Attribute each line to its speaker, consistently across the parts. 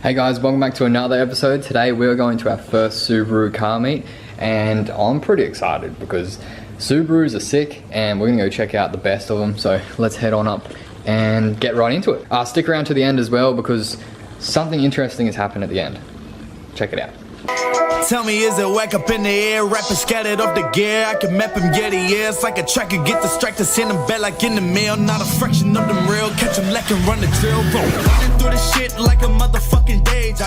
Speaker 1: Hey guys, welcome back to another episode. Today we're going to our first Subaru car meet and I'm pretty excited because Subarus are sick and we're gonna go check out the best of them. So let's head on up and get right into it. Stick around to the end as well because something interesting has happened at the end. Check it out.
Speaker 2: Tell me, is it whack up in the air? Rapping scattered off the gear. I can map him, get the ears like a tracker. Get distracted, send him back like in the mail. Not a fraction of them real. Catch him lacking, run the drill. Running through the shit like a motherfucking dage.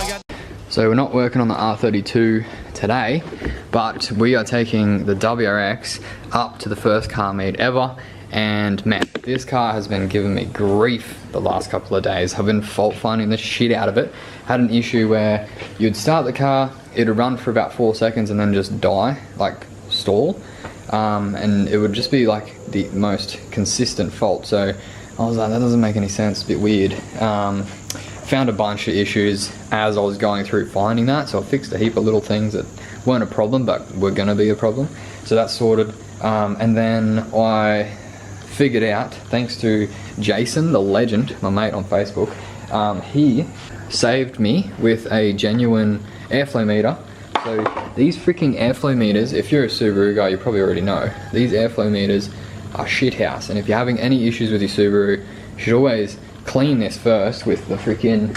Speaker 1: So we're not working on the R32 today, but we are taking the WRX up to the first car meet ever. And man, this car has been giving me grief the last couple of days. I've been fault finding the shit out of it. Had an issue where you'd start the car, it'd run for about 4 seconds and then just die, like stall. And it would just be like the most consistent fault. So I was like, that doesn't make any sense, a bit weird. Found a bunch of issues as I was going through finding that. So I fixed a heap of little things that weren't a problem, but were gonna be a problem. So that's sorted. And then I figured out, thanks to Jason, the legend, my mate on Facebook, he saved me with a genuine airflow meter. So these freaking airflow meters, if you're a Subaru guy, you probably already know, these airflow meters are shit house. And if you're having any issues with your Subaru, you should always clean this first with the freaking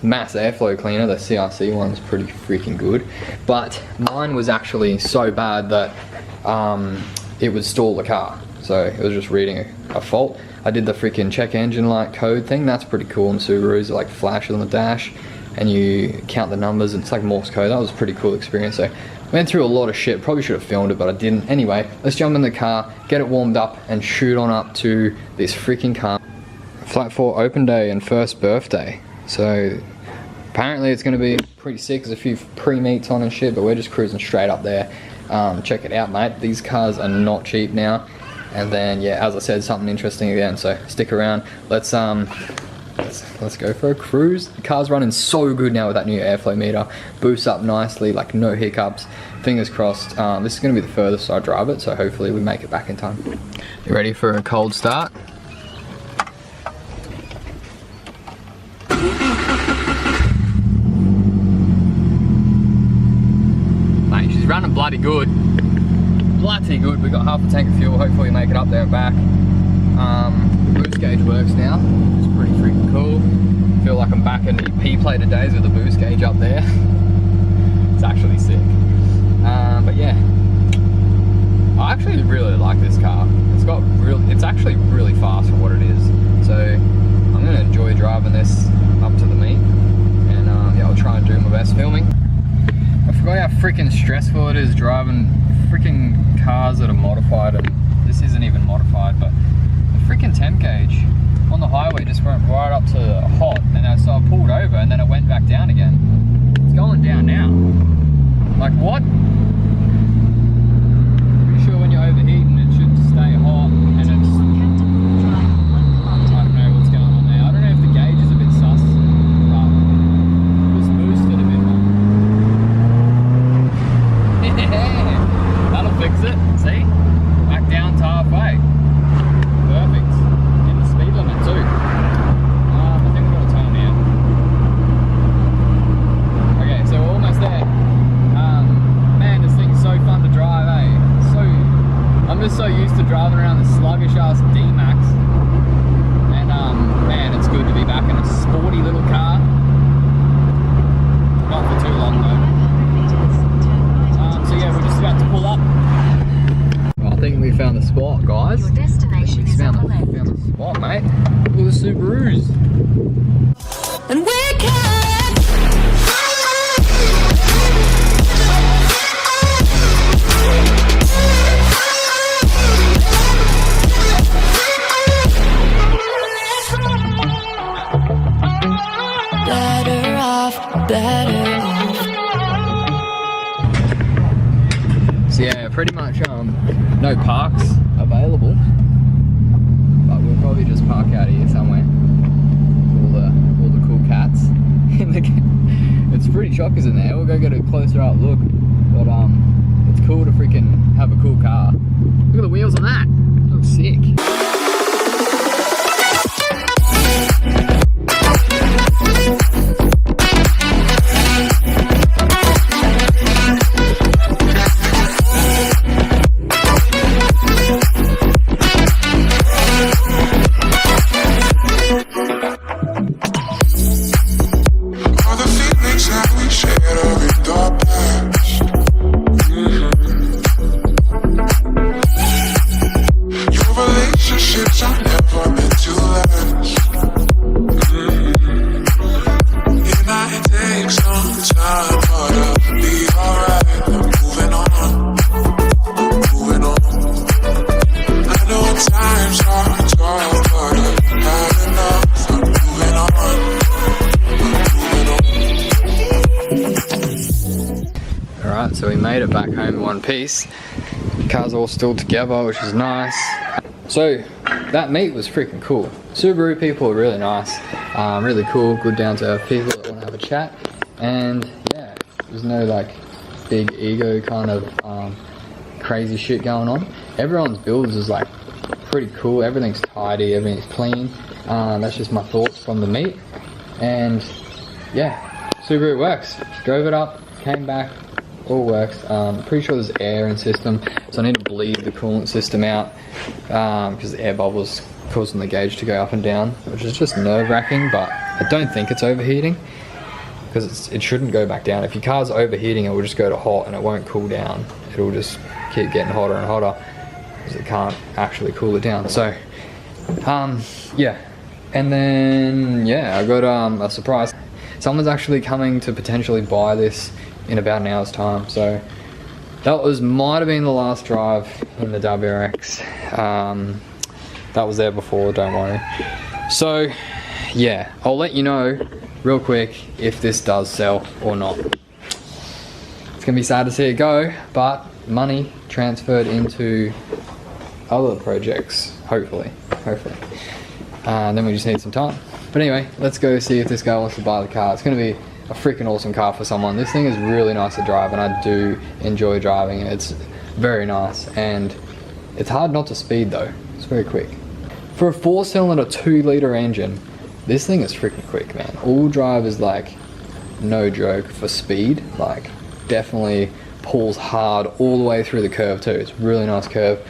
Speaker 1: mass airflow cleaner. The CRC one's pretty freaking good. But mine was actually so bad that it would stall the car. So it was just reading a fault. I did the freaking check engine light code thing. That's pretty cool in Subarus. It like flashes on the dash and you count the numbers. It's like Morse code. That was a pretty cool experience. So went through a lot of shit. Probably should have filmed it, but I didn't. Anyway, let's jump in the car, get it warmed up and shoot on up to this freaking car. Flat 4 open day and first birthday. So apparently it's gonna be pretty sick. There's a few pre-meets on and shit, but we're just cruising straight up there. Check it out, mate. These cars are not cheap now. And then, yeah, as I said, something interesting again, so stick around. Let's go for a cruise. The car's running so good now with that new airflow meter. Boosts up nicely, like no hiccups. Fingers crossed. This is gonna be the furthest I drive it, so hopefully we make it back in time. You ready for a cold start? Mate, she's running bloody good. Bloody good. We got half a tank of fuel. Hopefully we make it up there and back. The boost gauge works now. It's pretty freaking cool. Feel like I'm back in the P-plated days with the boost gauge up there. It's actually sick. But yeah, I actually really like this car. It's actually really fast for what it is. So I'm gonna enjoy driving this up to the meet, and yeah, I'll try and do my best filming. I forgot how freaking stressful it is driving freaking cars that are modified, and this isn't even modified, but the freaking temp gauge on the highway just went right up to hot, and so I pulled over and then it went back down again. It's going down now. Like what? Pretty sure when you're overheating it should stay hot, and it's, I don't know what's going on there. I don't know if the gauge is a bit sus, but just boosted a bit more. That'll fix it, see? Back down to halfway. Perfect. In the speed limit too. I think we've got to turn here. Okay, so we're almost there. Man, this thing's so fun to drive, eh? I'm just so used to driving around the sluggish ass D-Max. And man, it's good to be back in a sporty little car. Not for too long though. So yeah, we're just about to pull up. Well, I think we found the spot, guys.
Speaker 3: Your destination is on the left.
Speaker 1: We found the spot, mate. Look at the Subarus.
Speaker 3: And we can. Better off, better off.
Speaker 1: So yeah, pretty much no parks available, but we'll probably just park out here somewhere. All the cool cats. It's pretty chockers in there. We'll go get a closer up look, but it's cool to freaking have a cool car. Look at the wheels on that. Looks sick. Alright, so we made it back home in one piece. Car's all still together, which is nice. So that meet was freaking cool. Subaru people are really nice, really cool, good down to earth people that want to have a chat. And yeah, there's no like big ego kind of crazy shit going on. Everyone's builds is like pretty cool. Everything's tidy, everything's clean. That's just my thoughts from the meet. And yeah, Subaru works. Drove it up, came back, all works. Pretty sure there's air in system, so I need to bleed the coolant system out because the air bubbles causing the gauge to go up and down, which is just nerve-wracking, but I don't think it's overheating because it shouldn't go back down. If your car's overheating, it will just go to hot and it won't cool down. It'll just keep getting hotter and hotter because it can't actually cool it down. So yeah, and then yeah, I got a surprise. Someone's actually coming to potentially buy this in about an hour's time, so that might have been the last drive in the WRX. That was there before, don't worry. So yeah, I'll let you know real quick if this does sell or not. It's gonna be sad to see it go, but money transferred into other projects, hopefully. Then we just need some time. But anyway, let's go see if this guy wants to buy the car. It's gonna be a freaking awesome car for someone. This thing is really nice to drive, and I do enjoy driving it. It's very nice, and it's hard not to speed though. It's very quick. For a 4-cylinder 2-liter engine, this thing is freaking quick, man. All drive is like no joke for speed. Like definitely pulls hard all the way through the curve too. It's a really nice curve.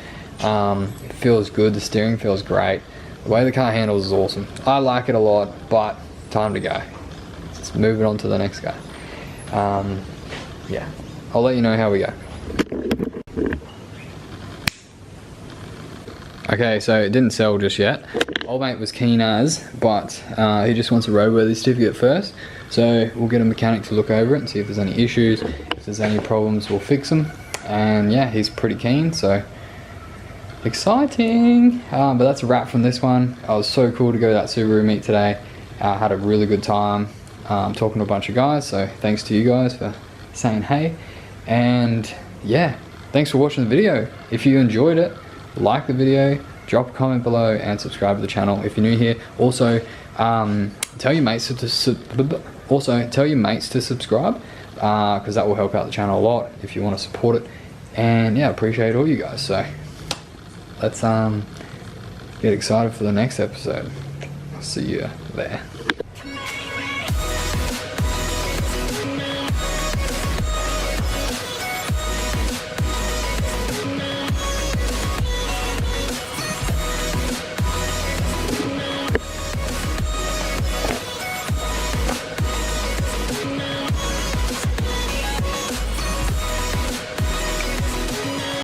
Speaker 1: It feels good. The steering feels great. The way the car handles is awesome. I like it a lot, but time to go. Let's move it on to the next guy. Yeah, I'll let you know how we go. Okay, so it didn't sell just yet. Old mate was keen as, but he just wants a roadworthy certificate first. So we'll get a mechanic to look over it and see if there's any issues. If there's any problems, we'll fix them. And yeah, he's pretty keen, so exciting. But that's a wrap from this one. It was so cool to go to that Subaru meet today. Had a really good time talking to a bunch of guys, so thanks to you guys for saying hey. And yeah, thanks for watching the video. If you enjoyed it, like the video, drop a comment below, and subscribe to the channel if you're new here. Also, tell your mates to subscribe, because that will help out the channel a lot if you want to support it. And yeah, appreciate all you guys. So let's get excited for the next episode. I'll see you there.